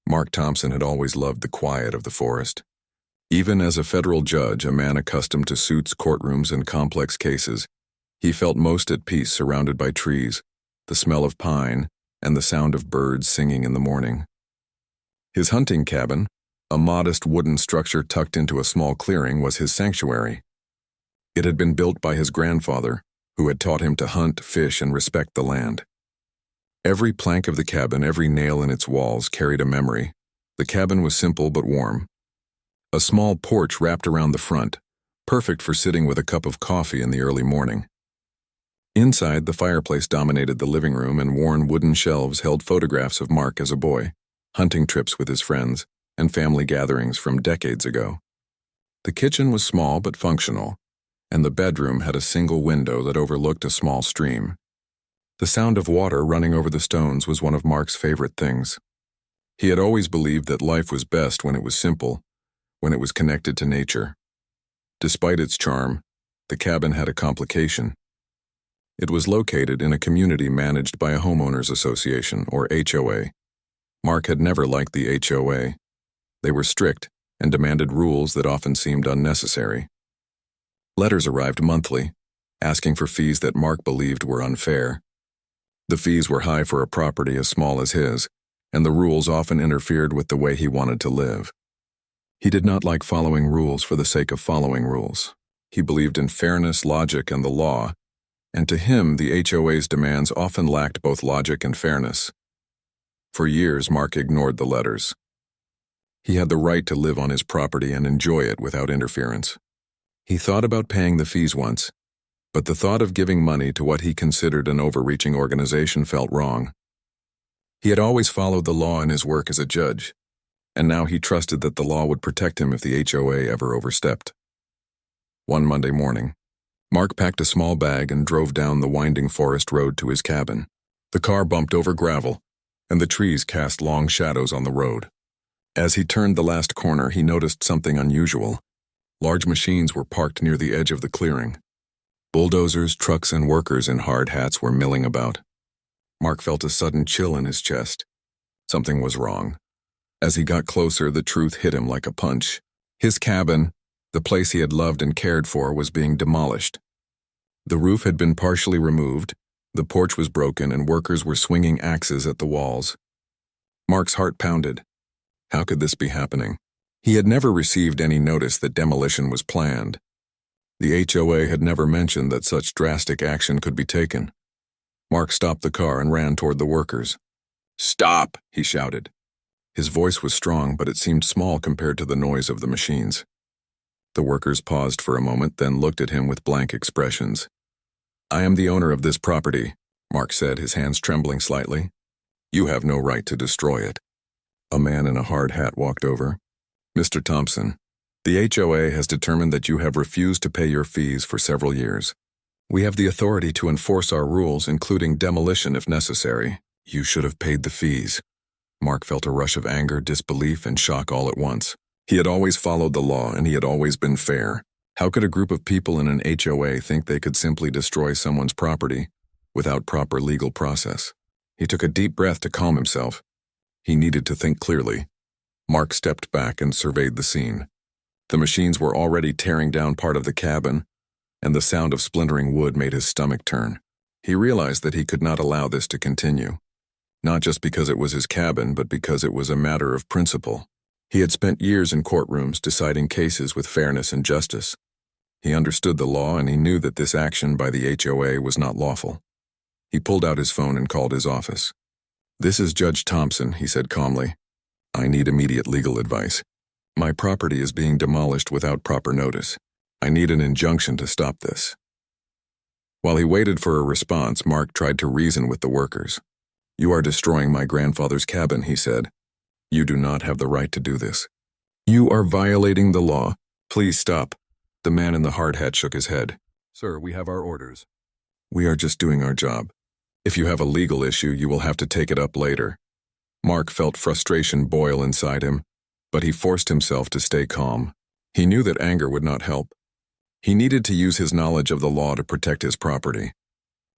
Mark Thompson had always loved the quiet of the forest. Even as a federal judge, a man accustomed to suits, courtrooms, and complex cases, he felt most at peace surrounded by trees, the smell of pine, and the sound of birds singing in the morning. His hunting cabin, a modest wooden structure tucked into a small clearing, was his sanctuary. It had been built by his grandfather, who had taught him to hunt, fish, and respect the land. Every plank of the cabin, every nail in its walls carried a memory. The cabin was simple but warm. A small porch wrapped around the front, perfect for sitting with a cup of coffee in the early morning. Inside, the fireplace dominated the living room, and worn wooden shelves held photographs of Mark as a boy, hunting trips with his friends, and family gatherings from decades ago. The kitchen was small but functional, and the bedroom had a single window that overlooked a small stream. The sound of water running over the stones was one of Mark's favorite things. He had always believed that life was best when it was simple, when it was connected to nature. Despite its charm, the cabin had a complication. It was located in a community managed by a homeowners association, or HOA. Mark had never liked the HOA. They were strict and demanded rules that often seemed unnecessary. Letters arrived monthly, asking for fees that Mark believed were unfair. The fees were high for a property as small as his, and the rules often interfered with the way he wanted to live. He did not like following rules for the sake of following rules. He believed in fairness, logic, and the law, and to him the HOA's demands often lacked both logic and fairness. For years, Mark ignored the letters. He had the right to live on his property and enjoy it without interference. He thought about paying the fees once, but the thought of giving money to what he considered an overreaching organization felt wrong. He had always followed the law in his work as a judge, and now he trusted that the law would protect him if the HOA ever overstepped. One Monday morning, Mark packed a small bag and drove down the winding forest road to his cabin. The car bumped over gravel, and the trees cast long shadows on the road. As he turned the last corner, he noticed something unusual. Large machines were parked near the edge of the clearing. Bulldozers, trucks, and workers in hard hats were milling about. Mark felt a sudden chill in his chest. Something was wrong. As he got closer, the truth hit him like a punch. His cabin, the place he had loved and cared for, was being demolished. The roof had been partially removed, the porch was broken, and workers were swinging axes at the walls. Mark's heart pounded. How could this be happening? He had never received any notice that demolition was planned. The HOA had never mentioned that such drastic action could be taken. Mark stopped the car and ran toward the workers. "Stop!" he shouted. His voice was strong, but it seemed small compared to the noise of the machines. The workers paused for a moment, then looked at him with blank expressions. "I am the owner of this property," Mark said, his hands trembling slightly. "You have no right to destroy it." A man in a hard hat walked over. "Mr. Thompson, the HOA has determined that you have refused to pay your fees for several years. We have the authority to enforce our rules, including demolition if necessary. You should have paid the fees." Mark felt a rush of anger, disbelief, and shock all at once. He had always followed the law, and he had always been fair. How could a group of people in an HOA think they could simply destroy someone's property without proper legal process? He took a deep breath to calm himself. He needed to think clearly. Mark stepped back and surveyed the scene. The machines were already tearing down part of the cabin, and the sound of splintering wood made his stomach turn. He realized that he could not allow this to continue, not just because it was his cabin, but because it was a matter of principle. He had spent years in courtrooms deciding cases with fairness and justice. He understood the law, and he knew that this action by the HOA was not lawful. He pulled out his phone and called his office. "This is Judge Thompson," he said calmly. "I need immediate legal advice. My property is being demolished without proper notice. I need an injunction to stop this." While he waited for a response, Mark tried to reason with the workers. "You are destroying my grandfather's cabin," he said. "You do not have the right to do this. You are violating the law. Please stop." The man in the hard hat shook his head. "Sir, we have our orders. We are just doing our job. If you have a legal issue, you will have to take it up later." Mark felt frustration boil inside him, but he forced himself to stay calm. He knew that anger would not help. He needed to use his knowledge of the law to protect his property.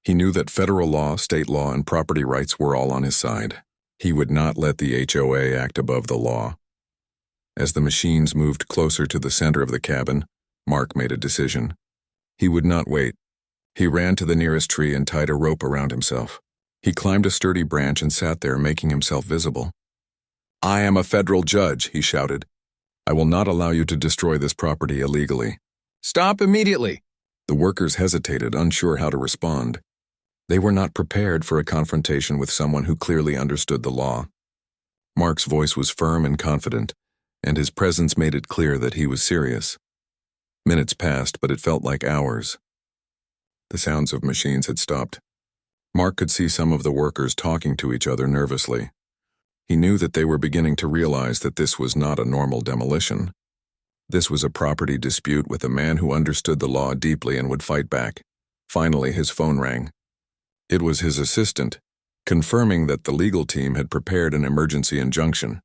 He knew that federal law, state law, and property rights were all on his side. He would not let the HOA act above the law. As the machines moved closer to the center of the cabin, Mark made a decision. He would not wait. He ran to the nearest tree and tied a rope around himself. He climbed a sturdy branch and sat there, making himself visible. "I am a federal judge," he shouted. "I will not allow you to destroy this property illegally." "Stop immediately!" The workers hesitated, unsure how to respond. They were not prepared for a confrontation with someone who clearly understood the law. Mark's voice was firm and confident, and his presence made it clear that he was serious. Minutes passed, but it felt like hours. The sounds of machines had stopped. Mark could see some of the workers talking to each other nervously. He knew that they were beginning to realize that this was not a normal demolition. This was a property dispute with a man who understood the law deeply and would fight back. Finally, his phone rang. It was his assistant, confirming that the legal team had prepared an emergency injunction.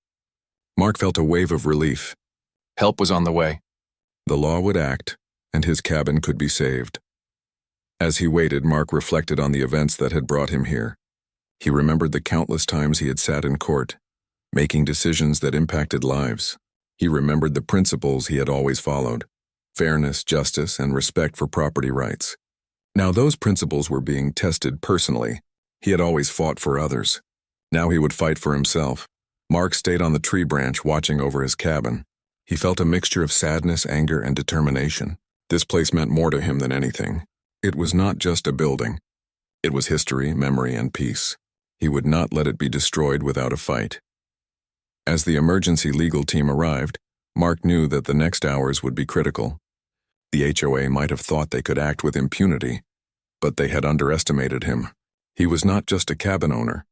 Mark felt a wave of relief. Help was on the way. The law would act, and his cabin could be saved. As he waited, Mark reflected on the events that had brought him here. He remembered the countless times he had sat in court, making decisions that impacted lives. He remembered the principles he had always followed: fairness, justice, and respect for property rights. Now those principles were being tested personally. He had always fought for others. Now he would fight for himself. Mark stayed on the tree branch, watching over his cabin. He felt a mixture of sadness, anger, and determination. This place meant more to him than anything. It was not just a building. It was history, memory, and peace. He would not let it be destroyed without a fight. As the emergency legal team arrived, Mark knew that the next hours would be critical. The HOA might have thought they could act with impunity, but they had underestimated him. He was not just a cabin owner.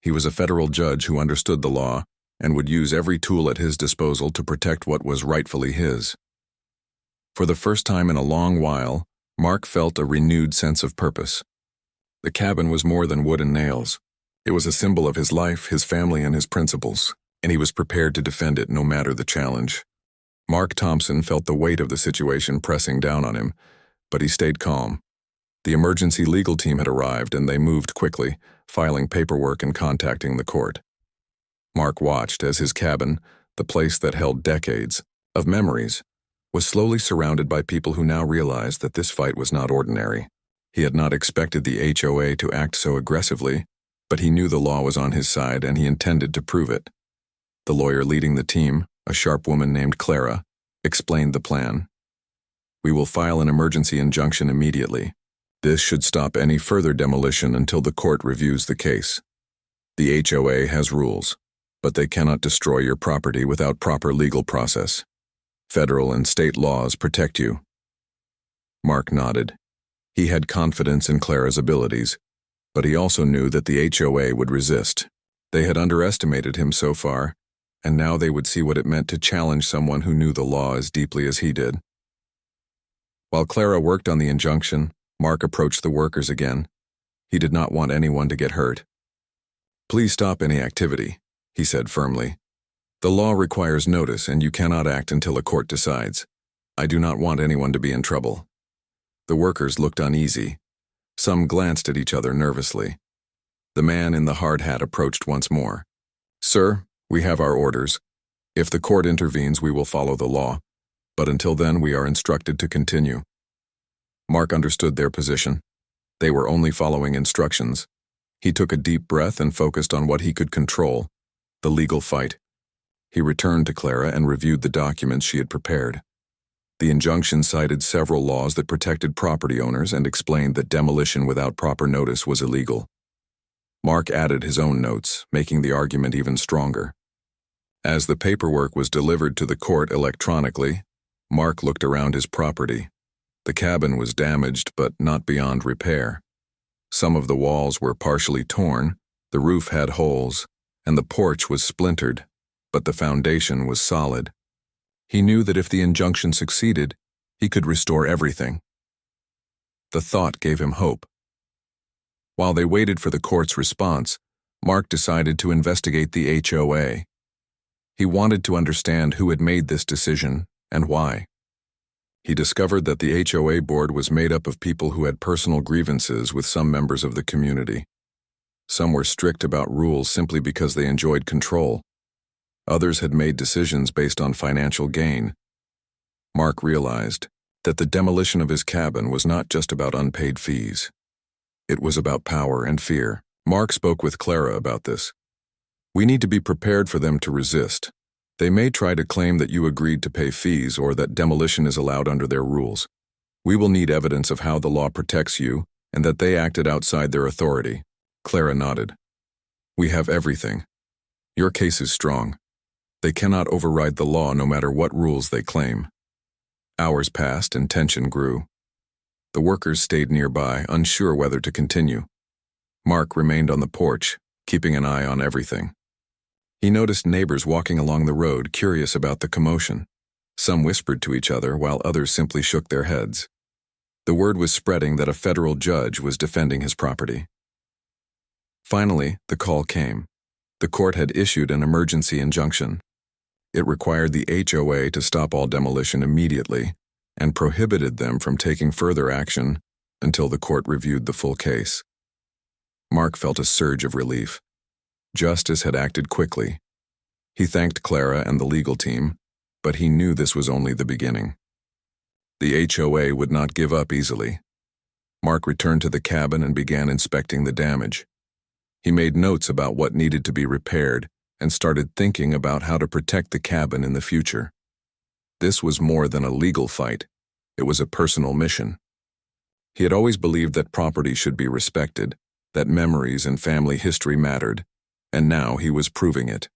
He was a federal judge who understood the law and would use every tool at his disposal to protect what was rightfully his. For the first time in a long while, Mark felt a renewed sense of purpose. The cabin was more than wood and nails. It was a symbol of his life, his family, and his principles, and he was prepared to defend it no matter the challenge. Mark Thompson felt the weight of the situation pressing down on him, but he stayed calm. The emergency legal team had arrived, and they moved quickly, filing paperwork and contacting the court. Mark watched as his cabin, the place that held decades of memories, was slowly surrounded by people who now realized that this fight was not ordinary. He had not expected the HOA to act so aggressively, but he knew the law was on his side and he intended to prove it. The lawyer leading the team, a sharp woman named Clara, explained the plan. "We will file an emergency injunction immediately. This should stop any further demolition until the court reviews the case. The HOA has rules, but they cannot destroy your property without proper legal process. Federal and state laws protect you." Mark nodded. He had confidence in Clara's abilities, but he also knew that the HOA would resist. They had underestimated him so far, and now they would see what it meant to challenge someone who knew the law as deeply as he did. While Clara worked on the injunction, Mark approached the workers again. He did not want anyone to get hurt. "Please stop any activity," he said firmly. "The law requires notice, and you cannot act until a court decides. I do not want anyone to be in trouble." The workers looked uneasy. Some glanced at each other nervously. The man in the hard hat approached once more. "Sir, we have our orders. If the court intervenes, we will follow the law, but until then we are instructed to continue." Mark understood their position. They were only following instructions. He took a deep breath and focused on what he could control: the legal fight. He returned to Clara and reviewed the documents she had prepared. The injunction cited several laws that protected property owners and explained that demolition without proper notice was illegal. Mark added his own notes, making the argument even stronger. As the paperwork was delivered to the court electronically, Mark looked around his property. The cabin was damaged, but not beyond repair. Some of the walls were partially torn, the roof had holes, and the porch was splintered, but the foundation was solid. He knew that if the injunction succeeded, he could restore everything. The thought gave him hope. While they waited for the court's response, Mark decided to investigate the HOA. He wanted to understand who had made this decision and why. He discovered that the HOA board was made up of people who had personal grievances with some members of the community. Some were strict about rules simply because they enjoyed control. Others had made decisions based on financial gain. Mark realized that the demolition of his cabin was not just about unpaid fees. It was about power and fear. Mark spoke with Clara about this. We need to be prepared for them to resist. They may try to claim that you agreed to pay fees or that demolition is allowed under their rules. We will need evidence of how the law protects you and that they acted outside their authority. Clara nodded. We have everything. Your case is strong. They cannot override the law no matter what rules they claim. Hours passed and tension grew. The workers stayed nearby, unsure whether to continue. Mark remained on the porch, keeping an eye on everything. He noticed neighbors walking along the road, curious about the commotion. Some whispered to each other, while others simply shook their heads. The word was spreading that a federal judge was defending his property. Finally, the call came. The court had issued an emergency injunction. It required the HOA to stop all demolition immediately and prohibited them from taking further action until the court reviewed the full case. Mark felt a surge of relief. Justice had acted quickly. He thanked Clara and the legal team, but he knew this was only the beginning. The HOA would not give up easily. Mark returned to the cabin and began inspecting the damage. He made notes about what needed to be repaired and started thinking about how to protect the cabin in the future. This was more than a legal fight. It was a personal mission. He had always believed that property should be respected, that memories and family history mattered, and now he was proving it.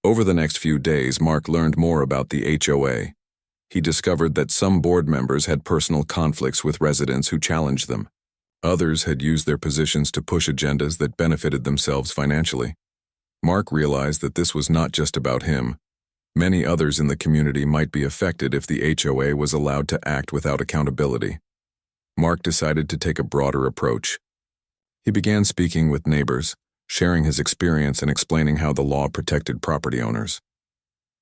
Over the next few days, Mark learned more about the HOA. He discovered that some board members had personal conflicts with residents who challenged them. Others had used their positions to push agendas that benefited themselves financially. Mark realized that this was not just about him. Many others in the community might be affected if the HOA was allowed to act without accountability. Mark decided to take a broader approach. He began speaking with neighbors, sharing his experience and explaining how the law protected property owners.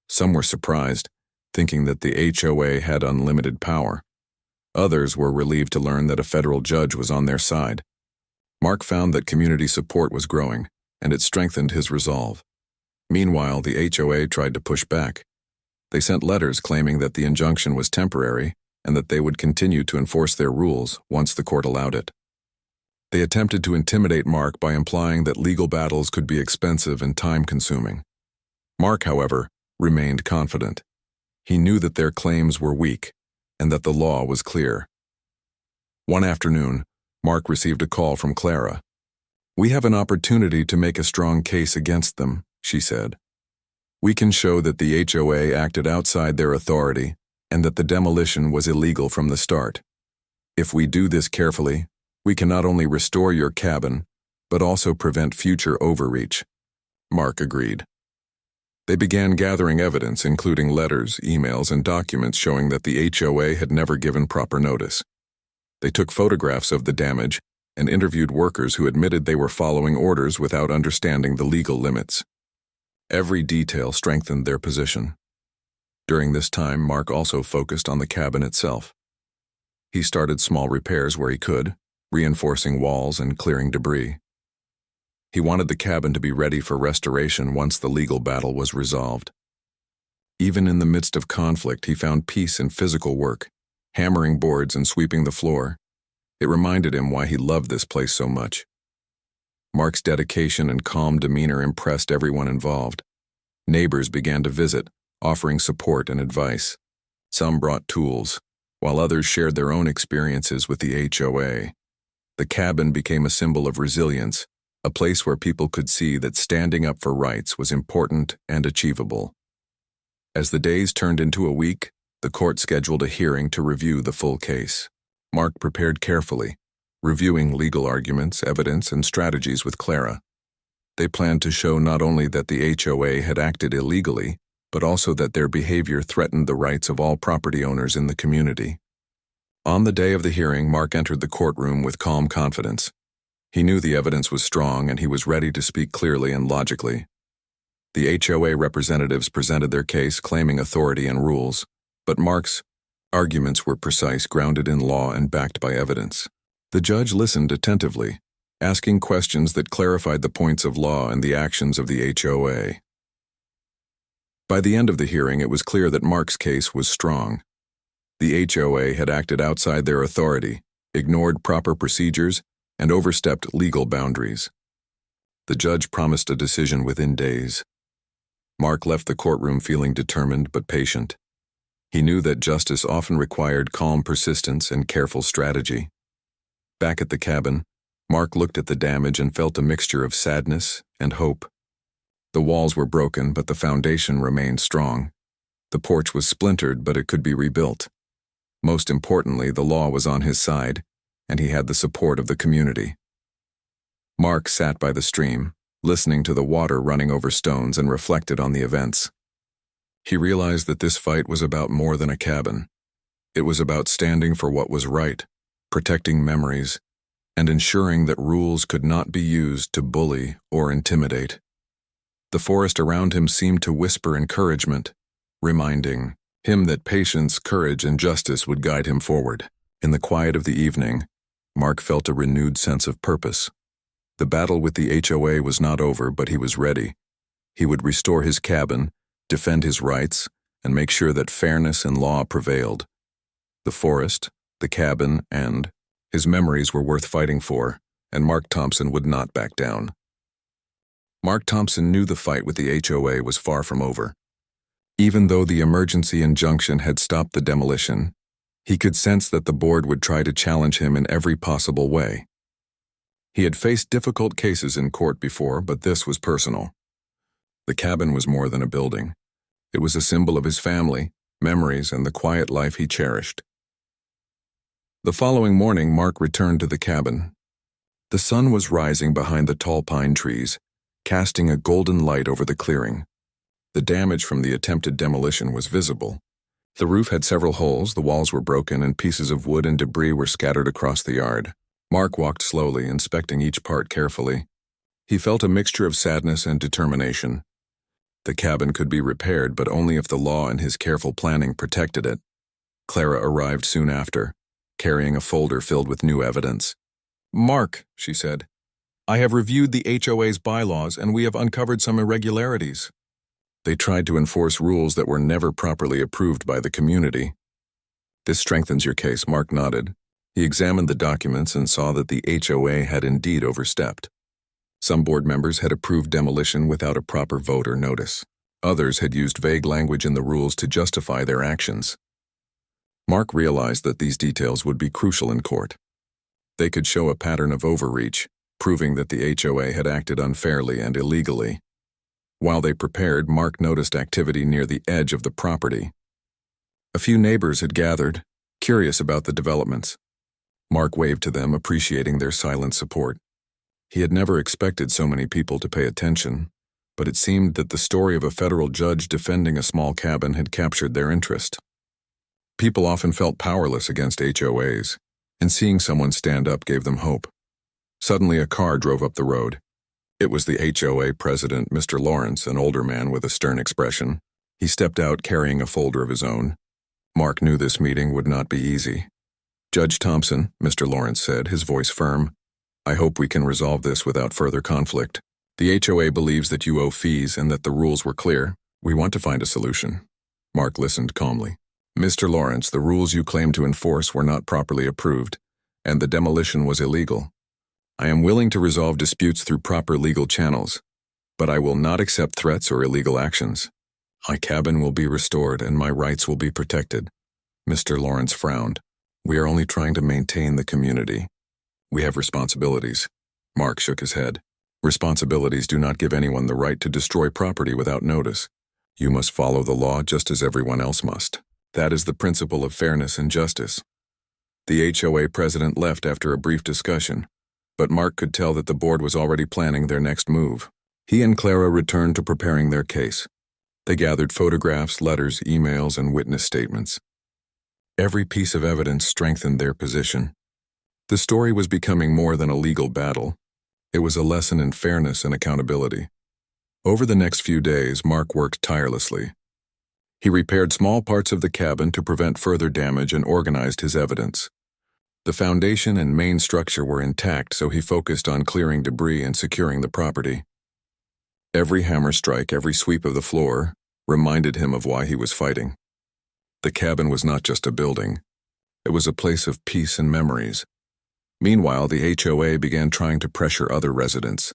Some were surprised, thinking that the HOA had unlimited power. Others were relieved to learn that a federal judge was on their side. Mark found that community support was growing, and it strengthened his resolve. Meanwhile, the HOA tried to push back. They sent letters claiming that the injunction was temporary and that they would continue to enforce their rules once the court allowed it. They attempted to intimidate Mark by implying that legal battles could be expensive and time-consuming. Mark, however, remained confident. He knew that their claims were weak and that the law was clear. One afternoon, Mark received a call from Clara. "We have an opportunity to make a strong case against them," she said. "We can show that the HOA acted outside their authority and that the demolition was illegal from the start. If we do this carefully, we can not only restore your cabin, but also prevent future overreach." Mark agreed. They began gathering evidence, including letters, emails, and documents showing that the HOA had never given proper notice. They took photographs of the damage and interviewed workers who admitted they were following orders without understanding the legal limits. Every detail strengthened their position. During this time, Mark also focused on the cabin itself. He started small repairs where he could, reinforcing walls and clearing debris. He wanted the cabin to be ready for restoration once the legal battle was resolved. Even in the midst of conflict, he found peace in physical work, hammering boards and sweeping the floor. It reminded him why he loved this place so much. Mark's dedication and calm demeanor impressed everyone involved. Neighbors began to visit, offering support and advice. Some brought tools, while others shared their own experiences with the HOA. The cabin became a symbol of resilience, a place where people could see that standing up for rights was important and achievable. As the days turned into a week, the court scheduled a hearing to review the full case. Mark prepared carefully, reviewing legal arguments, evidence, and strategies with Clara. They planned to show not only that the HOA had acted illegally, but also that their behavior threatened the rights of all property owners in the community. On the day of the hearing, Mark entered the courtroom with calm confidence. He knew the evidence was strong and he was ready to speak clearly and logically. The HOA representatives presented their case claiming authority and rules, but Mark's arguments were precise, grounded in law and backed by evidence. The judge listened attentively, asking questions that clarified the points of law and the actions of the HOA. By the end of the hearing, it was clear that Mark's case was strong. The HOA had acted outside their authority, ignored proper procedures, and overstepped legal boundaries. The judge promised a decision within days. Mark left the courtroom feeling determined but patient. He knew that justice often required calm persistence and careful strategy. Back at the cabin, Mark looked at the damage and felt a mixture of sadness and hope. The walls were broken, but the foundation remained strong. The porch was splintered, but it could be rebuilt. Most importantly, the law was on his side, and he had the support of the community. Mark sat by the stream, listening to the water running over stones, and reflected on the events. He realized that this fight was about more than a cabin. It was about standing for what was right, protecting memories, and ensuring that rules could not be used to bully or intimidate. The forest around him seemed to whisper encouragement, reminding him that patience, courage, and justice would guide him forward. In the quiet of the evening, Mark felt a renewed sense of purpose. The battle with the HOA was not over, but he was ready. He would restore his cabin, defend his rights, and make sure that fairness and law prevailed. The forest, the cabin, and his memories were worth fighting for, and Mark Thompson would not back down. Mark Thompson knew the fight with the HOA was far from over. Even though the emergency injunction had stopped the demolition, he could sense that the board would try to challenge him in every possible way. He had faced difficult cases in court before, but this was personal. The cabin was more than a building. It was a symbol of his family, memories, and the quiet life he cherished. The following morning, Mark returned to the cabin. The sun was rising behind the tall pine trees, casting a golden light over the clearing. The damage from the attempted demolition was visible. The roof had several holes, the walls were broken, and pieces of wood and debris were scattered across the yard. Mark walked slowly, inspecting each part carefully. He felt a mixture of sadness and determination. The cabin could be repaired, but only if the law and his careful planning protected it. Clara arrived soon after, carrying a folder filled with new evidence. "Mark," she said, "I have reviewed the HOA's bylaws and we have uncovered some irregularities." They tried to enforce rules that were never properly approved by the community. "This strengthens your case," Mark nodded. He examined the documents and saw that the HOA had indeed overstepped. Some board members had approved demolition without a proper vote or notice. Others had used vague language in the rules to justify their actions. Mark realized that these details would be crucial in court. They could show a pattern of overreach, proving that the HOA had acted unfairly and illegally. While they prepared, Mark noticed activity near the edge of the property. A few neighbors had gathered, curious about the developments. Mark waved to them, appreciating their silent support. He had never expected so many people to pay attention, but it seemed that the story of a federal judge defending a small cabin had captured their interest. People often felt powerless against HOAs, and seeing someone stand up gave them hope. Suddenly, a car drove up the road. It was the HOA president, Mr. Lawrence, an older man with a stern expression. He stepped out carrying a folder of his own. Mark knew this meeting would not be easy. "Judge Thompson," Mr. Lawrence said, his voice firm, "I hope we can resolve this without further conflict. The HOA believes that you owe fees and that the rules were clear. We want to find a solution." Mark listened calmly. "Mr. Lawrence, the rules you claim to enforce were not properly approved, and the demolition was illegal. I am willing to resolve disputes through proper legal channels, but I will not accept threats or illegal actions. My cabin will be restored and my rights will be protected." Mr. Lawrence frowned. "We are only trying to maintain the community. We have responsibilities." Mark shook his head. "Responsibilities do not give anyone the right to destroy property without notice. You must follow the law just as everyone else must. That is the principle of fairness and justice." The HOA president left after a brief discussion, but Mark could tell that the board was already planning their next move. He and Clara returned to preparing their case. They gathered photographs, letters, emails, and witness statements. Every piece of evidence strengthened their position. The story was becoming more than a legal battle. It was a lesson in fairness and accountability. Over the next few days, Mark worked tirelessly. He repaired small parts of the cabin to prevent further damage and organized his evidence. The foundation and main structure were intact, so he focused on clearing debris and securing the property. Every hammer strike, every sweep of the floor, reminded him of why he was fighting. The cabin was not just a building. It was a place of peace and memories. Meanwhile, the HOA began trying to pressure other residents.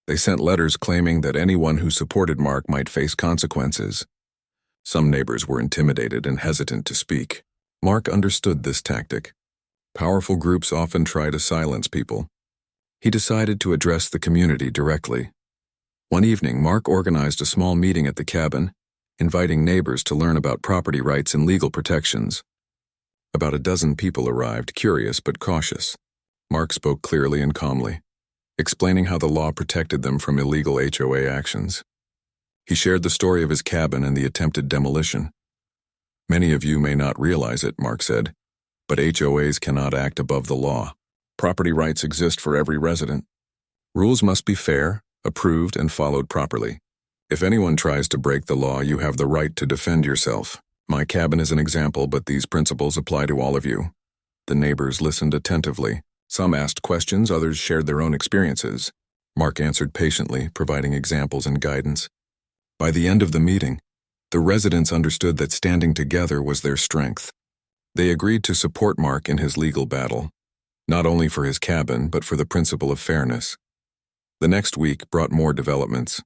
They sent letters claiming that anyone who supported Mark might face consequences. Some neighbors were intimidated and hesitant to speak. Mark understood this tactic. Powerful groups often try to silence people. He decided to address the community directly. One evening, Mark organized a small meeting at the cabin, inviting neighbors to learn about property rights and legal protections. About a dozen people arrived, curious but cautious. Mark spoke clearly and calmly, explaining how the law protected them from illegal HOA actions. He shared the story of his cabin and the attempted demolition. "Many of you may not realize it," Mark said, "but HOAs cannot act above the law. Property rights exist for every resident. Rules must be fair, approved, and followed properly. If anyone tries to break the law, you have the right to defend yourself. My cabin is an example, but these principles apply to all of you." The neighbors listened attentively. Some asked questions, others shared their own experiences. Mark answered patiently, providing examples and guidance. By the end of the meeting, the residents understood that standing together was their strength. They agreed to support Mark in his legal battle, not only for his cabin, but for the principle of fairness. The next week brought more developments.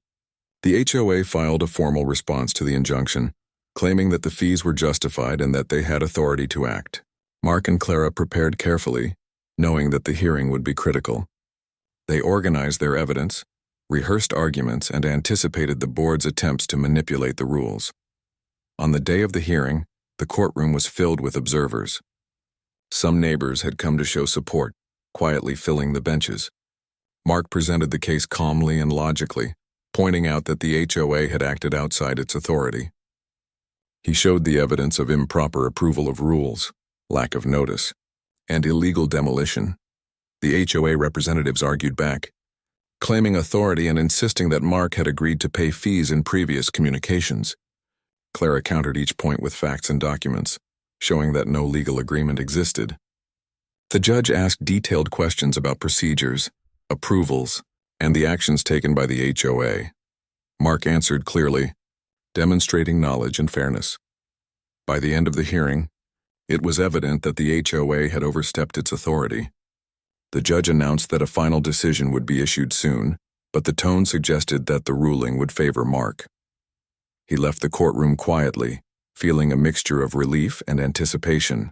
The HOA filed a formal response to the injunction, claiming that the fees were justified and that they had authority to act. Mark and Clara prepared carefully, knowing that the hearing would be critical. They organized their evidence, rehearsed arguments, and anticipated the board's attempts to manipulate the rules. On the day of the hearing, the courtroom was filled with observers. Some neighbors had come to show support, quietly filling the benches. Mark presented the case calmly and logically, pointing out that the HOA had acted outside its authority. He showed the evidence of improper approval of rules, lack of notice, and illegal demolition. The HOA representatives argued back, claiming authority and insisting that Mark had agreed to pay fees in previous communications. Clara countered each point with facts and documents, showing that no legal agreement existed. The judge asked detailed questions about procedures, approvals, and the actions taken by the HOA. Mark answered clearly, demonstrating knowledge and fairness. By the end of the hearing, it was evident that the HOA had overstepped its authority. The judge announced that a final decision would be issued soon, but the tone suggested that the ruling would favor Mark. He left the courtroom quietly, feeling a mixture of relief and anticipation.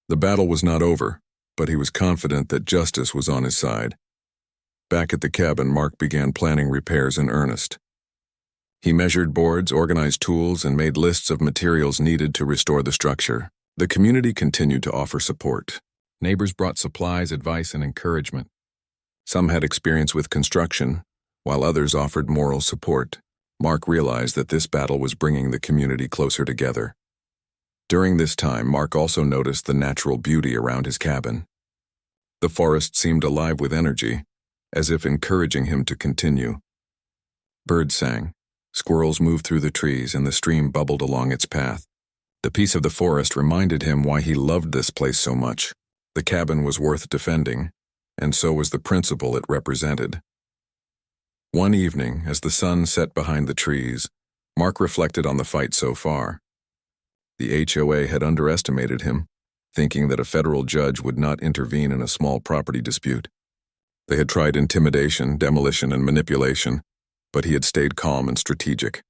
The battle was not over, but he was confident that justice was on his side. Back at the cabin, Mark began planning repairs in earnest. He measured boards, organized tools, and made lists of materials needed to restore the structure. The community continued to offer support. Neighbors brought supplies, advice, and encouragement. Some had experience with construction, while others offered moral support. Mark realized that this battle was bringing the community closer together. During this time, Mark also noticed the natural beauty around his cabin. The forest seemed alive with energy, as if encouraging him to continue. Birds sang, squirrels moved through the trees, and the stream bubbled along its path. The peace of the forest reminded him why he loved this place so much. The cabin was worth defending, and so was the principle it represented. One evening, as the sun set behind the trees, Mark reflected on the fight so far. The HOA had underestimated him, thinking that a federal judge would not intervene in a small property dispute. They had tried intimidation, demolition, and manipulation, but he had stayed calm and strategic.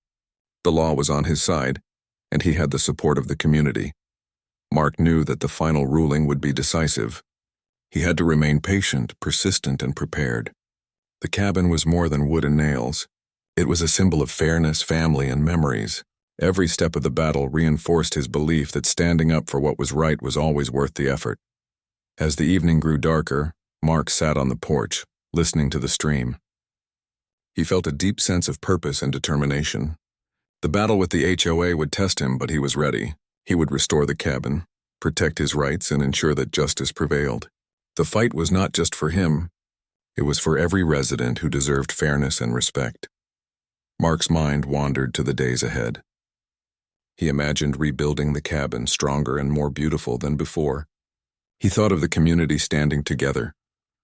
The law was on his side, and he had the support of the community. Mark knew that the final ruling would be decisive. He had to remain patient, persistent, and prepared. The cabin was more than wood and nails. It was a symbol of fairness, family, and memories. Every step of the battle reinforced his belief that standing up for what was right was always worth the effort. As the evening grew darker, Mark sat on the porch, listening to the stream. He felt a deep sense of purpose and determination. The battle with the HOA would test him, but he was ready. He would restore the cabin, protect his rights, and ensure that justice prevailed. The fight was not just for him. It was for every resident who deserved fairness and respect. Mark's mind wandered to the days ahead. He imagined rebuilding the cabin stronger and more beautiful than before. He thought of the community standing together,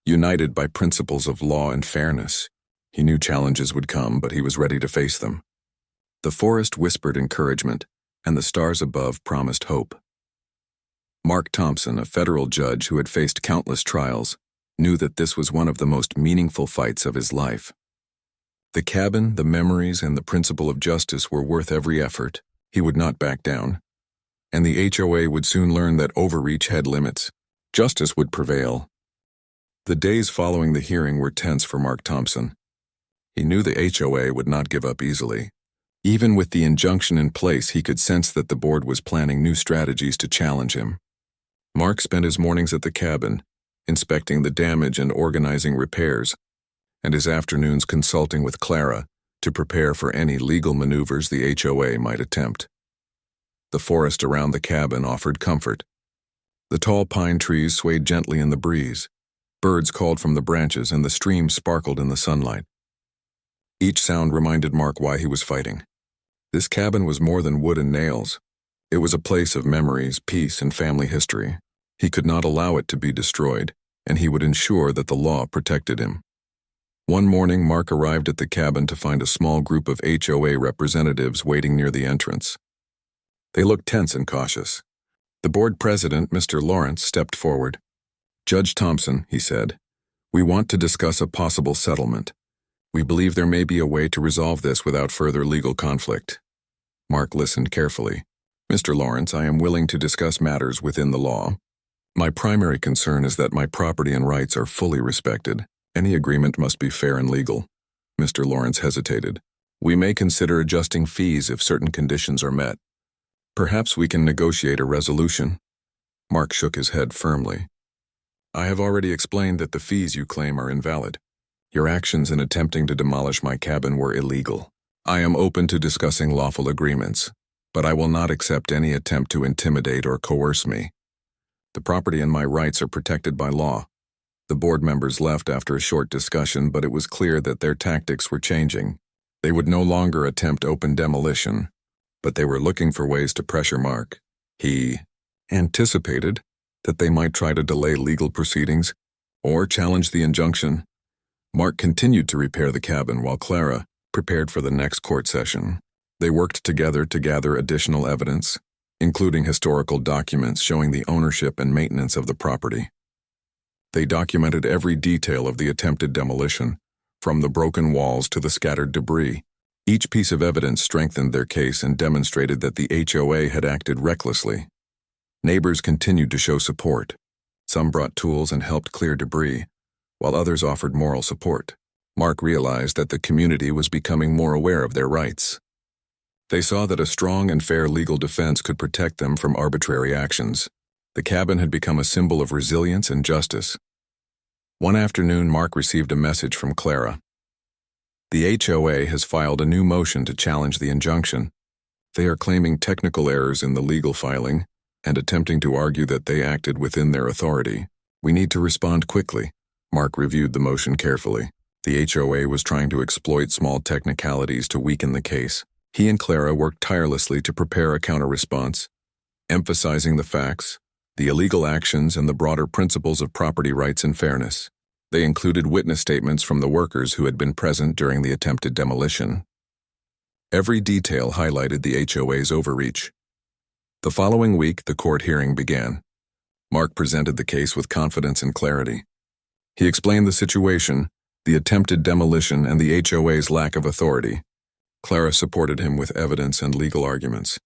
united by principles of law and fairness. He knew challenges would come, but he was ready to face them. The forest whispered encouragement, and the stars above promised hope. Mark Thompson, a federal judge who had faced countless trials, knew that this was one of the most meaningful fights of his life. The cabin, the memories, and the principle of justice were worth every effort. He would not back down. And the HOA would soon learn that overreach had limits. Justice would prevail. The days following the hearing were tense for Mark Thompson. He knew the HOA would not give up easily. Even with the injunction in place, he could sense that the board was planning new strategies to challenge him. Mark spent his mornings at the cabin, inspecting the damage and organizing repairs, and his afternoons consulting with Clara to prepare for any legal maneuvers the HOA might attempt. The forest around the cabin offered comfort. The tall pine trees swayed gently in the breeze. Birds called from the branches and the stream sparkled in the sunlight. Each sound reminded Mark why he was fighting. This cabin was more than wood and nails. It was a place of memories, peace, and family history. He could not allow it to be destroyed, and he would ensure that the law protected him. One morning, Mark arrived at the cabin to find a small group of HOA representatives waiting near the entrance. They looked tense and cautious. The board president, Mr. Lawrence, stepped forward. "Judge Thompson," he said, "we want to discuss a possible settlement. We believe there may be a way to resolve this without further legal conflict." Mark listened carefully. "Mr. Lawrence, I am willing to discuss matters within the law. My primary concern is that my property and rights are fully respected. Any agreement must be fair and legal." Mr. Lawrence hesitated. "We may consider adjusting fees if certain conditions are met. Perhaps we can negotiate a resolution." Mark shook his head firmly. "I have already explained that the fees you claim are invalid. Your actions in attempting to demolish my cabin were illegal. I am open to discussing lawful agreements, but I will not accept any attempt to intimidate or coerce me. The property and my rights are protected by law." The board members left after a short discussion, but it was clear that their tactics were changing. They would no longer attempt open demolition, but they were looking for ways to pressure Mark. He anticipated that they might try to delay legal proceedings or challenge the injunction. Mark continued to repair the cabin while Clara prepared for the next court session. They worked together to gather additional evidence, including historical documents showing the ownership and maintenance of the property. They documented every detail of the attempted demolition, from the broken walls to the scattered debris. Each piece of evidence strengthened their case and demonstrated that the HOA had acted recklessly. Neighbors continued to show support. Some brought tools and helped clear debris, while others offered moral support. Mark realized that the community was becoming more aware of their rights. They saw that a strong and fair legal defense could protect them from arbitrary actions. The cabin had become a symbol of resilience and justice. One afternoon, Mark received a message from Clara. "The HOA has filed a new motion to challenge the injunction. They are claiming technical errors in the legal filing and attempting to argue that they acted within their authority. We need to respond quickly." Mark reviewed the motion carefully. The HOA was trying to exploit small technicalities to weaken the case. He and Clara worked tirelessly to prepare a counter-response, emphasizing the facts, the illegal actions, and the broader principles of property rights and fairness. They included witness statements from the workers who had been present during the attempted demolition. Every detail highlighted the HOA's overreach. The following week, the court hearing began. Mark presented the case with confidence and clarity. He explained the situation, the attempted demolition, and the HOA's lack of authority. Clara supported him with evidence and legal arguments.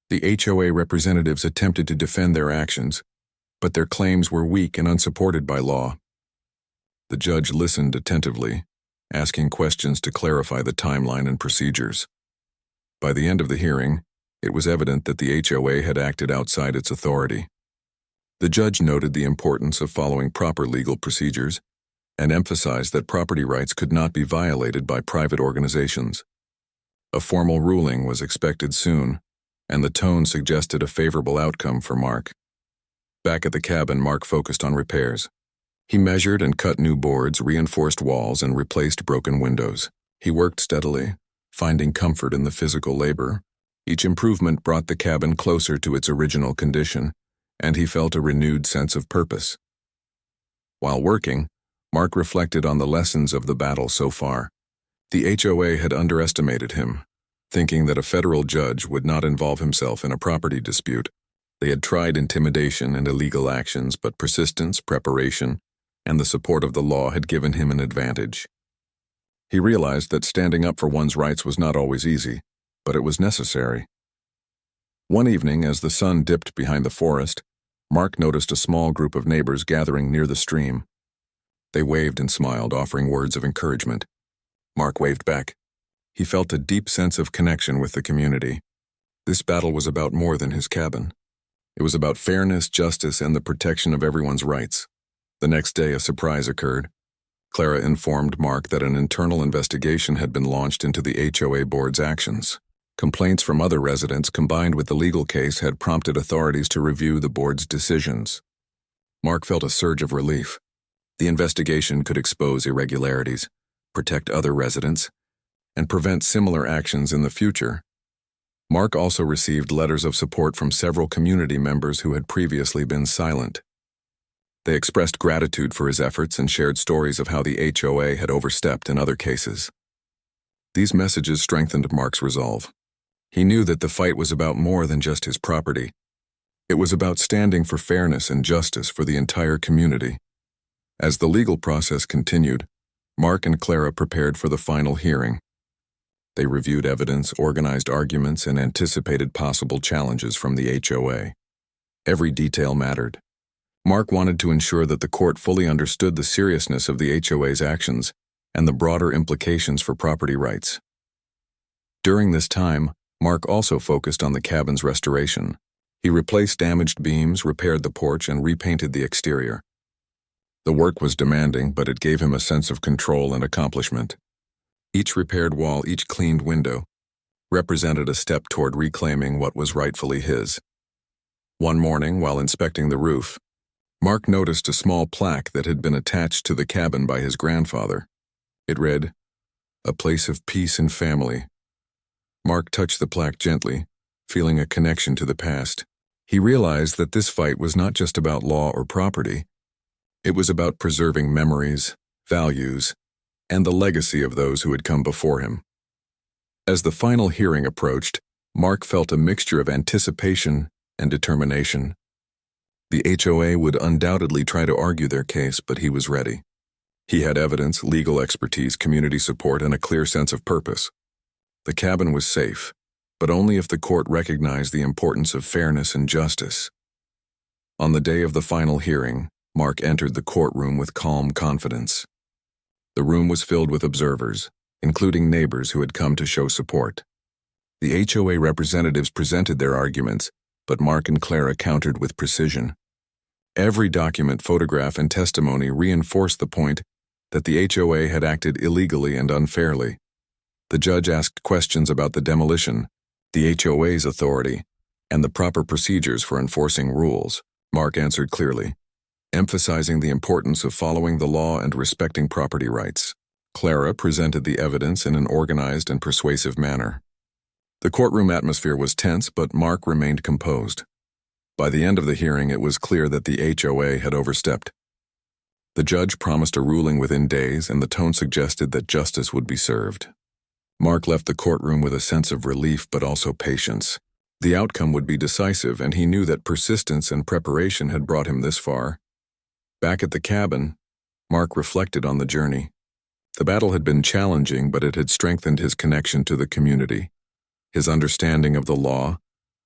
The HOA representatives attempted to defend their actions, but their claims were weak and unsupported by law. The judge listened attentively, asking questions to clarify the timeline and procedures. By the end of the hearing, it was evident that the HOA had acted outside its authority. The judge noted the importance of following proper legal procedures and emphasized that property rights could not be violated by private organizations. A formal ruling was expected soon, and the tone suggested a favorable outcome for Mark. Back at the cabin, Mark focused on repairs. He measured and cut new boards, reinforced walls, and replaced broken windows. He worked steadily, finding comfort in the physical labor. Each improvement brought the cabin closer to its original condition, and he felt a renewed sense of purpose. While working, Mark reflected on the lessons of the battle so far. The HOA had underestimated him, thinking that a federal judge would not involve himself in a property dispute. They had tried intimidation and illegal actions, but persistence, preparation, and the support of the law had given him an advantage. He realized that standing up for one's rights was not always easy, but it was necessary. One evening, as the sun dipped behind the forest, Mark noticed a small group of neighbors gathering near the stream. They waved and smiled, offering words of encouragement. Mark waved back. He felt a deep sense of connection with the community. This battle was about more than his cabin. It was about fairness, justice, and the protection of everyone's rights. The next day, a surprise occurred. Clara informed Mark that an internal investigation had been launched into the HOA board's actions. Complaints from other residents combined with the legal case had prompted authorities to review the board's decisions. Mark felt a surge of relief. The investigation could expose irregularities, protect other residents, and prevent similar actions in the future. Mark also received letters of support from several community members who had previously been silent. They expressed gratitude for his efforts and shared stories of how the HOA had overstepped in other cases. These messages strengthened Mark's resolve. He knew that the fight was about more than just his property. It was about standing for fairness and justice for the entire community. As the legal process continued, Mark and Clara prepared for the final hearing. They reviewed evidence, organized arguments, and anticipated possible challenges from the HOA. Every detail mattered. Mark wanted to ensure that the court fully understood the seriousness of the HOA's actions and the broader implications for property rights. During this time, Mark also focused on the cabin's restoration. He replaced damaged beams, repaired the porch, and repainted the exterior. The work was demanding, but it gave him a sense of control and accomplishment. Each repaired wall, each cleaned window, represented a step toward reclaiming what was rightfully his. One morning, while inspecting the roof, Mark noticed a small plaque that had been attached to the cabin by his grandfather. It read, "A place of peace and family." Mark touched the plaque gently, feeling a connection to the past. He realized that this fight was not just about law or property. It was about preserving memories, values, and the legacy of those who had come before him. As the final hearing approached, Mark felt a mixture of anticipation and determination. The HOA would undoubtedly try to argue their case, but he was ready. He had evidence, legal expertise, community support, and a clear sense of purpose. The cabin was safe, but only if the court recognized the importance of fairness and justice. On the day of the final hearing, Mark entered the courtroom with calm confidence. The room was filled with observers, including neighbors who had come to show support. The HOA representatives presented their arguments, but Mark and Clara countered with precision. Every document, photograph, and testimony reinforced the point that the HOA had acted illegally and unfairly. The judge asked questions about the demolition, the HOA's authority, and the proper procedures for enforcing rules. Mark answered clearly, emphasizing the importance of following the law and respecting property rights. Clara presented the evidence in an organized and persuasive manner. The courtroom atmosphere was tense, but Mark remained composed. By the end of the hearing, it was clear that the HOA had overstepped. The judge promised a ruling within days, and the tone suggested that justice would be served. Mark left the courtroom with a sense of relief but also patience. The outcome would be decisive, and he knew that persistence and preparation had brought him this far. Back at the cabin, Mark reflected on the journey. The battle had been challenging, but it had strengthened his connection to the community, his understanding of the law,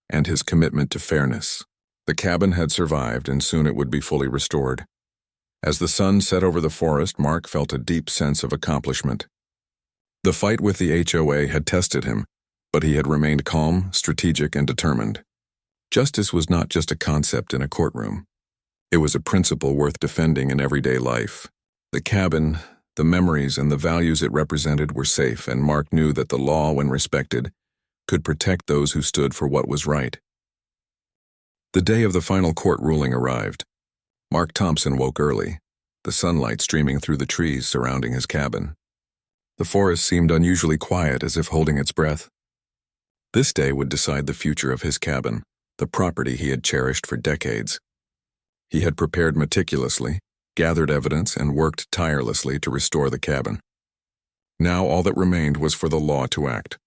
and his commitment to fairness. The cabin had survived, and soon it would be fully restored. As the sun set over the forest, Mark felt a deep sense of accomplishment. The fight with the HOA had tested him, but he had remained calm, strategic, and determined. Justice was not just a concept in a courtroom. It was a principle worth defending in everyday life. The cabin, the memories, and the values it represented were safe, and Mark knew that the law, when respected, could protect those who stood for what was right. The day of the final court ruling arrived. Mark Thompson woke early, the sunlight streaming through the trees surrounding his cabin. The forest seemed unusually quiet, as if holding its breath. This day would decide the future of his cabin, the property he had cherished for decades. He had prepared meticulously, gathered evidence, and worked tirelessly to restore the cabin. Now all that remained was for the law to act.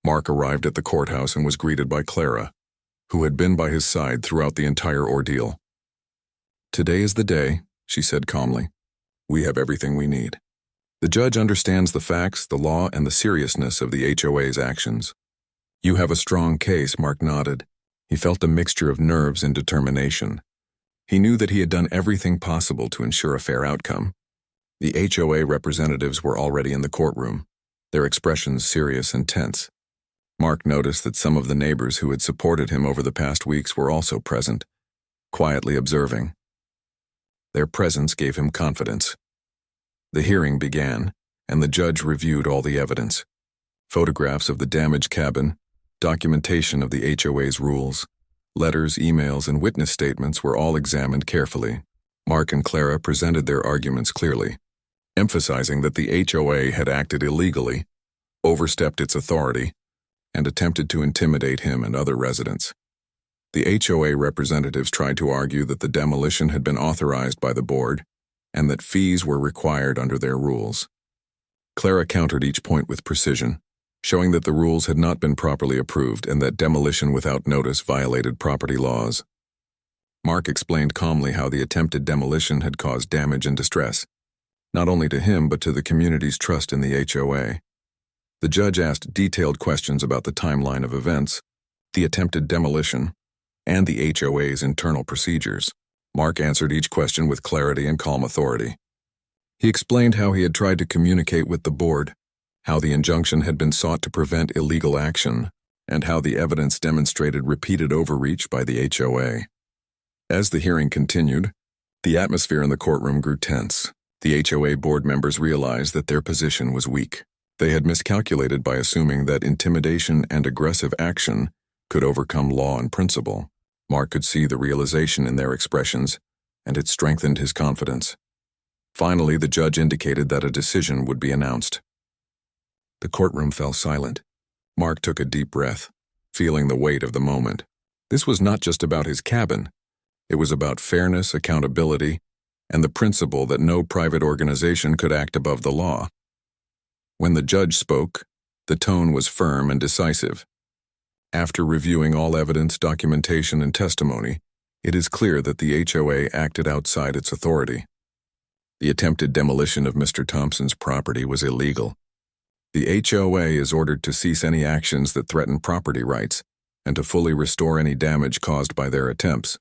Mark arrived at the courthouse and was greeted by Clara, who had been by his side throughout the entire ordeal. "Today is the day," she said calmly. "We have everything we need." The judge understands the facts, the law, and the seriousness of the HOA's actions. "You have a strong case," Mark nodded. He felt a mixture of nerves and determination. He knew that he had done everything possible to ensure a fair outcome. The HOA representatives were already in the courtroom, their expressions serious and tense. Mark noticed that some of the neighbors who had supported him over the past weeks were also present, quietly observing. Their presence gave him confidence. The hearing began, and the judge reviewed all the evidence. Photographs of the damaged cabin, documentation of the HOA's rules, letters, emails, and witness statements were all examined carefully. Mark and Clara presented their arguments clearly, emphasizing that the HOA had acted illegally, overstepped its authority, and attempted to intimidate him and other residents. The HOA representatives tried to argue that the demolition had been authorized by the board and that fees were required under their rules. Clara countered each point with precision, showing that the rules had not been properly approved and that demolition without notice violated property laws. Mark explained calmly how the attempted demolition had caused damage and distress, not only to him but to the community's trust in the HOA. The judge asked detailed questions about the timeline of events, the attempted demolition, and the HOA's internal procedures. Mark answered each question with clarity and calm authority. He explained how he had tried to communicate with the board, how the injunction had been sought to prevent illegal action, and how the evidence demonstrated repeated overreach by the HOA. As the hearing continued, the atmosphere in the courtroom grew tense. The HOA board members realized that their position was weak. They had miscalculated by assuming that intimidation and aggressive action could overcome law and principle. Mark could see the realization in their expressions, and it strengthened his confidence. Finally, the judge indicated that a decision would be announced. The courtroom fell silent. Mark took a deep breath, feeling the weight of the moment. This was not just about his cabin. It was about fairness, accountability, and the principle that no private organization could act above the law. When the judge spoke, the tone was firm and decisive. After reviewing all evidence, documentation, and testimony, it is clear that the HOA acted outside its authority. The attempted demolition of Mr. Thompson's property was illegal. The HOA is ordered to cease any actions that threaten property rights and to fully restore any damage caused by their attempts.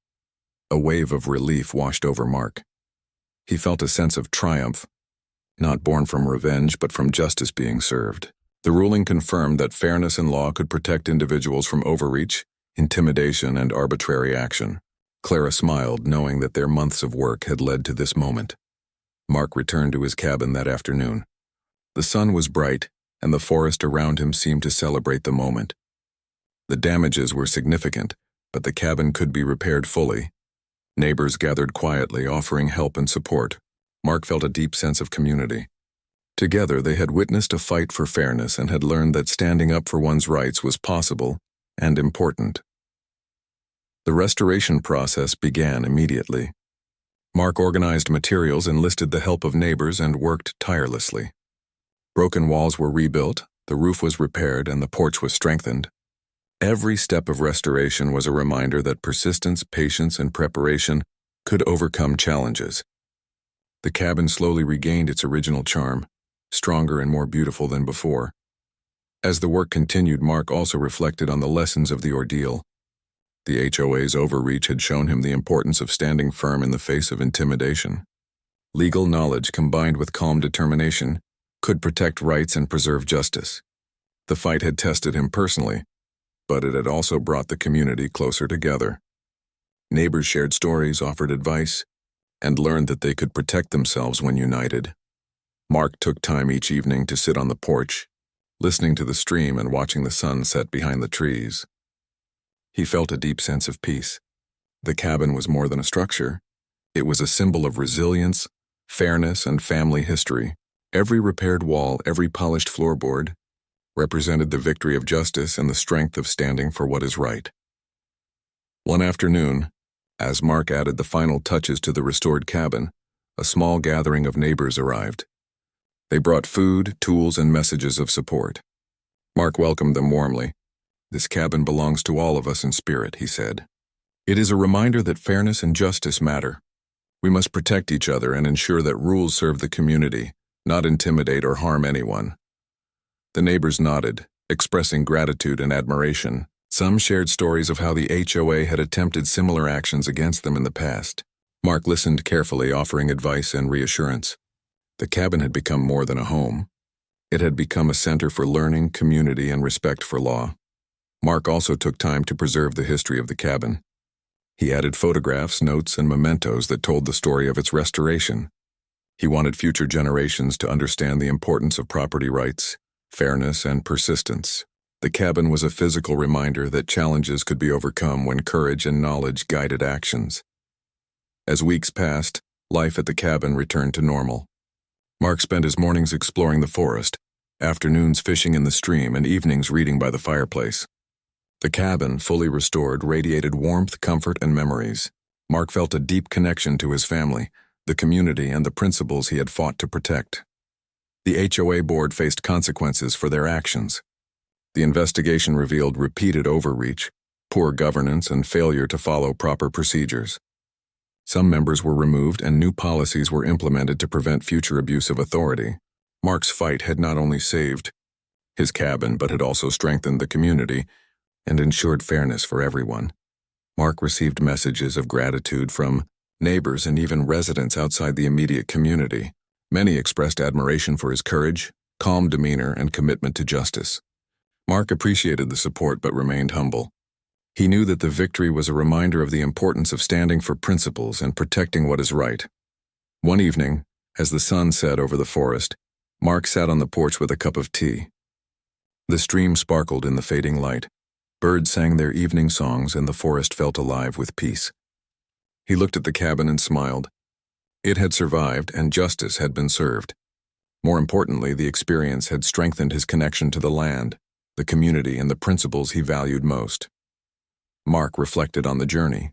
A wave of relief washed over Mark. He felt a sense of triumph, not born from revenge but from justice being served. The ruling confirmed that fairness and law could protect individuals from overreach, intimidation, and arbitrary action. Clara smiled, knowing that their months of work had led to this moment. Mark returned to his cabin that afternoon. The sun was bright, and the forest around him seemed to celebrate the moment. The damages were significant, but the cabin could be repaired fully. Neighbors gathered quietly, offering help and support. Mark felt a deep sense of community. Together, they had witnessed a fight for fairness and had learned that standing up for one's rights was possible and important. The restoration process began immediately. Mark organized materials, enlisted the help of neighbors, and worked tirelessly. Broken walls were rebuilt, the roof was repaired, and the porch was strengthened. Every step of restoration was a reminder that persistence, patience, and preparation could overcome challenges. The cabin slowly regained its original charm, stronger and more beautiful than before. As the work continued, Mark also reflected on the lessons of the ordeal. The HOA's overreach had shown him the importance of standing firm in the face of intimidation. Legal knowledge combined with calm determination could protect rights and preserve justice. The fight had tested him personally, but it had also brought the community closer together. Neighbors shared stories, offered advice, and learned that they could protect themselves when united. Mark took time each evening to sit on the porch, listening to the stream and watching the sun set behind the trees. He felt a deep sense of peace. The cabin was more than a structure. It was a symbol of resilience, fairness, and family history. Every repaired wall, every polished floorboard, represented the victory of justice and the strength of standing for what is right. One afternoon, As Mark added the final touches to the restored cabin, a small gathering of neighbors arrived. They brought food, tools, and messages of support. Mark welcomed them warmly. "This cabin belongs to all of us in spirit," he said. "It is a reminder that fairness and justice matter. We must protect each other and ensure that rules serve the community, not intimidate or harm anyone." The neighbors nodded, expressing gratitude and admiration. Some shared stories of how the HOA had attempted similar actions against them in the past. Mark listened carefully, offering advice and reassurance. The cabin had become more than a home. It had become a center for learning, community, and respect for law. Mark also took time to preserve the history of the cabin. He added photographs, notes, and mementos that told the story of its restoration. He wanted future generations to understand the importance of property rights, fairness, and persistence. The cabin was a physical reminder that challenges could be overcome when courage and knowledge guided actions. As weeks passed, life at the cabin returned to normal. Mark spent his mornings exploring the forest, afternoons fishing in the stream, and evenings reading by the fireplace. The cabin, fully restored, radiated warmth, comfort, and memories. Mark felt a deep connection to his family, the community, and the principles he had fought to protect. The HOA board faced consequences for their actions. The investigation revealed repeated overreach, poor governance, and failure to follow proper procedures. Some members were removed and new policies were implemented to prevent future abuse of authority. Mark's fight had not only saved his cabin, but had also strengthened the community and ensured fairness for everyone. Mark received messages of gratitude from neighbors and even residents outside the immediate community. Many expressed admiration for his courage, calm demeanor, and commitment to justice. Mark appreciated the support but remained humble. He knew that the victory was a reminder of the importance of standing for principles and protecting what is right. One evening, as the sun set over the forest, Mark sat on the porch with a cup of tea. The stream sparkled in the fading light. Birds sang their evening songs and the forest felt alive with peace. He looked at the cabin and smiled. It had survived and justice had been served. More importantly, the experience had strengthened his connection to the land, the community, and the principles he valued most. Mark reflected on the journey.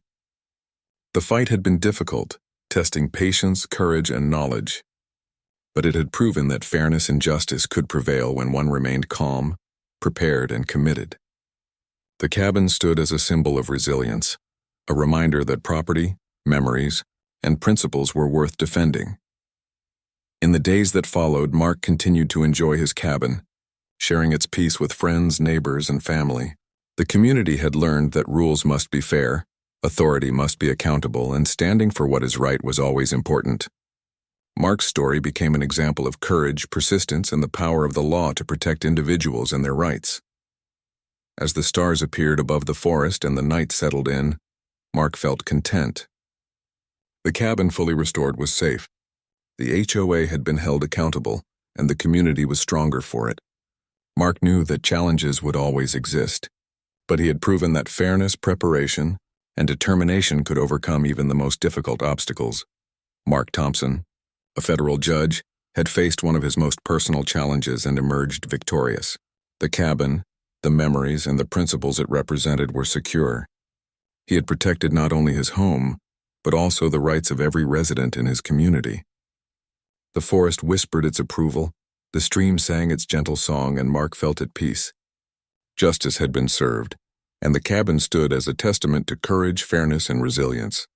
The fight had been difficult, testing patience, courage, and knowledge. But it had proven that fairness and justice could prevail when one remained calm, prepared, and committed. The cabin stood as a symbol of resilience, a reminder that property, memories, and principles were worth defending. In the days that followed, Mark continued to enjoy his cabin, sharing its peace with friends, neighbors, and family. The community had learned that rules must be fair, authority must be accountable, and standing for what is right was always important. Mark's story became an example of courage, persistence, and the power of the law to protect individuals and their rights. As the stars appeared above the forest and the night settled in, Mark felt content. The cabin, fully restored, was safe. The HOA had been held accountable, and the community was stronger for it. Mark knew that challenges would always exist, but he had proven that fairness, preparation, and determination could overcome even the most difficult obstacles. Mark Thompson, a federal judge, had faced one of his most personal challenges and emerged victorious. The cabin, the memories, and the principles it represented were secure. He had protected not only his home, but also the rights of every resident in his community. The forest whispered its approval, the stream sang its gentle song, and Mark felt at peace. Justice had been served, and the cabin stood as a testament to courage, fairness, and resilience.